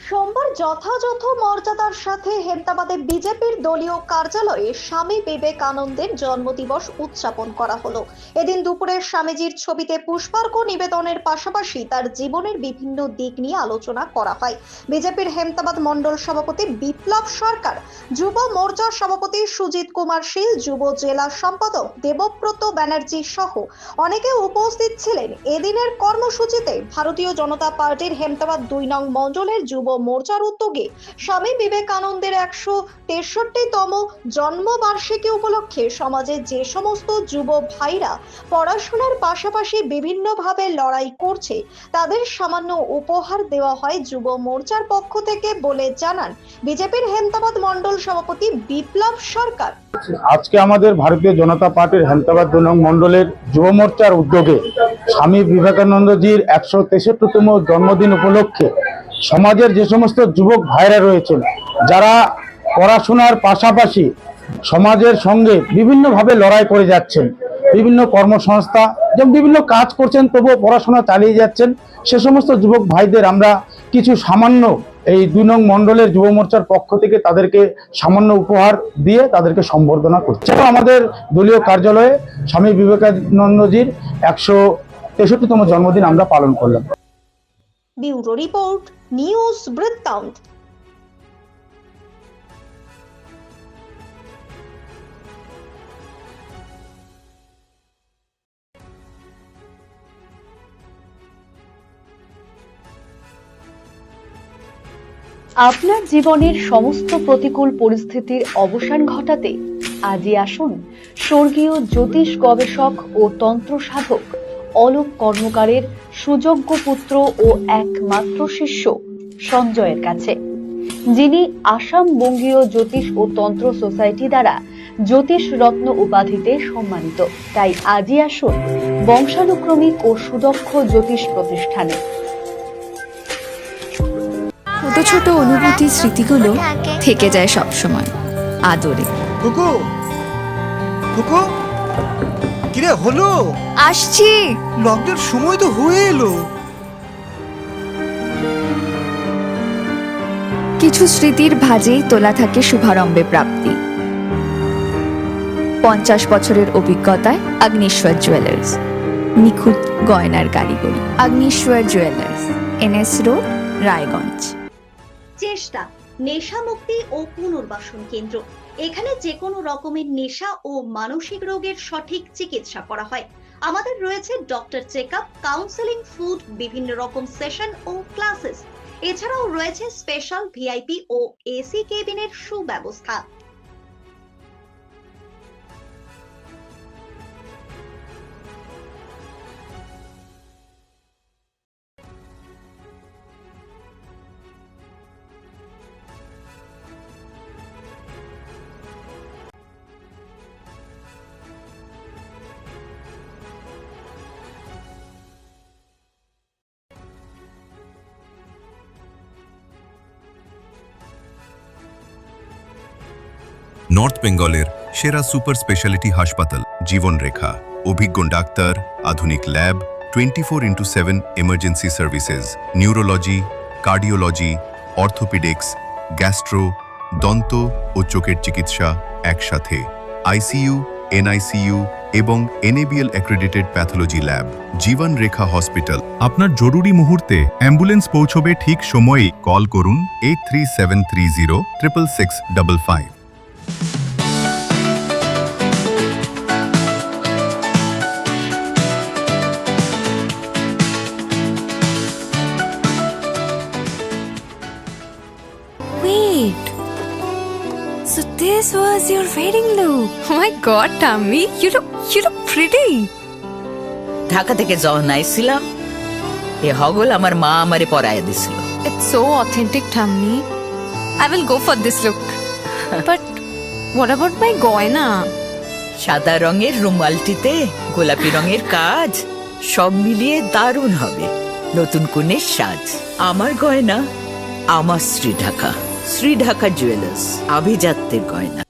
সোমবার যথাযথ মর্যাদার সাথে হেমতাবাদে বিজেপির দলীয় কার্যালয়ে স্বামী বিবেকানন্দের জন্মদিবস উদযাপন করা হলো। এদিন দুপুরে স্বামীজির ছবিতে পুষ্পার্ঘ্য নিবেদনের পাশাপাশি তার জীবনের বিভিন্ন দিক নিয়ে আলোচনা করা হয়। বিজেপির হেমতাবাদ মণ্ডল সভাপতি বিপ্লব সরকার, যুব মোর্চা সভাপতি সুজিত কুমার শীল, যুব জেলা সম্পাদক দেবব্রত ব্যানার্জি সহ অনেকে উপস্থিত ছিলেন। এদিনের কর্মসূচিতে ভারতীয় জনতা পার্টির হেমতাবাদ 2 নং মণ্ডলের যুব মোর্চার উদ্যোগে স্বামী বিবেকানন্দের 163তম জন্মবার্ষিকী উপলক্ষে সমাজে যে সমস্ত যুব ভাইরা পড়াশোনার পাশাপাশি বিভিন্নভাবে লড়াই করছে তাদের সামান্য উপহার দেওয়া হয় যুব মোর্চার পক্ষ থেকে বলে জানান বিজেপির হেমতাবাদ মণ্ডল সভাপতি বিপ্লব সরকার। আজকে আমাদের ভারতীয় জনতা পার্টির হেমতাবাদ 2 নং মণ্ডলের যুব মোর্চার উদ্যোগে স্বামী বিবেকানন্দজির 163তম জন্মদিন উপলক্ষে সমাজের যে সমস্ত যুবক ভাইরা রয়েছেন, যারা পড়াশোনার পাশাপাশি সমাজের সঙ্গে বিভিন্নভাবে লড়াই করে যাচ্ছেন, বিভিন্ন কর্মসংস্থা যেমন বিভিন্ন কাজ করছেন তবুও পড়াশোনা চালিয়ে যাচ্ছেন, সে সমস্ত যুবক ভাইদের আমরা কিছু সামান্য এই 2 নং মণ্ডলের যুব মোর্চার পক্ষ থেকে তাদেরকে সামান্য উপহার দিয়ে তাদেরকে সম্বর্ধনা করছে। আমাদের দলীয় কার্যালয়ে স্বামী বিবেকানন্দজির 163তম জন্মদিন আমরা পালন করলাম। ব্যুরো রিপোর্ট, নিউজ বৃত্তান্ত। আপনার জীবনের সমস্ত প্রতিকূল পরিস্থিতির অবসান ঘটাতে আজই আসুন স্বর্গীয় জ্যোতিষ গবেষক ও তন্ত্র সাধক অলোক কর্মকারের সুযোগ্য পুত্র ও একমাত্র শিষ্য সঞ্জয়ের কাছে, যিনি আসাম বঙ্গীয় জ্যোতিষ ও তন্ত্র সোসাইটি দ্বারা জ্যোতিষ রত্ন উপাধিতে সম্মানিত। তাই আজই আসুন বংশানুক্রমিক ও সুদক্ষ জ্যোতিষ প্রতিষ্ঠানে। ছোট ছোট অনুভূতি স্মৃতিগুলো থেকে যায় সব সময় আদরে। কুকু কুকু, কিরে হলো? আসছি। লকডাউন সময় তো হয়ে এলো। কিছু স্মৃতির ভাজেই তোলা থাকে শুভারম্ভে প্রাপ্তি। 50 বছরের অভিজ্ঞতায় অগ্নিশ্বর জুয়েলার্স, নিখুঁত গয়নার কারিগরি। Agnishwar jewellers, NS road, Raiganj. চেষ্টা নেশা মুক্তি ও পুনর্বাসন কেন্দ্র। এখানে যে কোনো রকমের নেশা ও মানসিক রোগের সঠিক চিকিৎসা করা হয়। আমাদের রয়েছে ডক্টর চেকআপ, কাউন্সেলিং, ফুড, বিভিন্ন রকম সেশন ও ক্লাসেস। এছাড়াও রয়েছে স্পেশাল ভিআইপি ও এসি কেবিনের সুব্যবস্থা। নর্থ বেঙ্গলের সেরা সুপার স্পেশালিটি হাসপাতাল জীবনরেখা, অভিজ্ঞ ডাক্তার, আধুনিক lab, 24x7 emergency services, neurology, cardiology, orthopaedics, gastro, দন্ত ও চোখের চিকিৎসা একসাথে, আইসিইউ, এনআইসিইউ এবং NABL accredited pathology lab. জীবনরেখা hospital. আপনার জরুরি মুহূর্তে অ্যাম্বুলেন্স পৌঁছবে ঠিক সময়েই। কল করুন 83730 66655। Wait. So this was your wedding look. Oh my god, Tammy, you look pretty. Dhaka থেকে যখন আইছিলাম এ হগল আমার মা আমারে পরাইয়া দিছিল। It's so authentic, Tammy. I will go for this look. But what about my goina? সাদা রঙের রুমালটিতে গোলাপি রঙের কাজ, সব মিলিয়ে দারুণ হবে নতুন কনের সাজ। আমার গয়না আমার শ্রী ঢাকা জুয়েলার্স, আভিজাত্যের গয়না।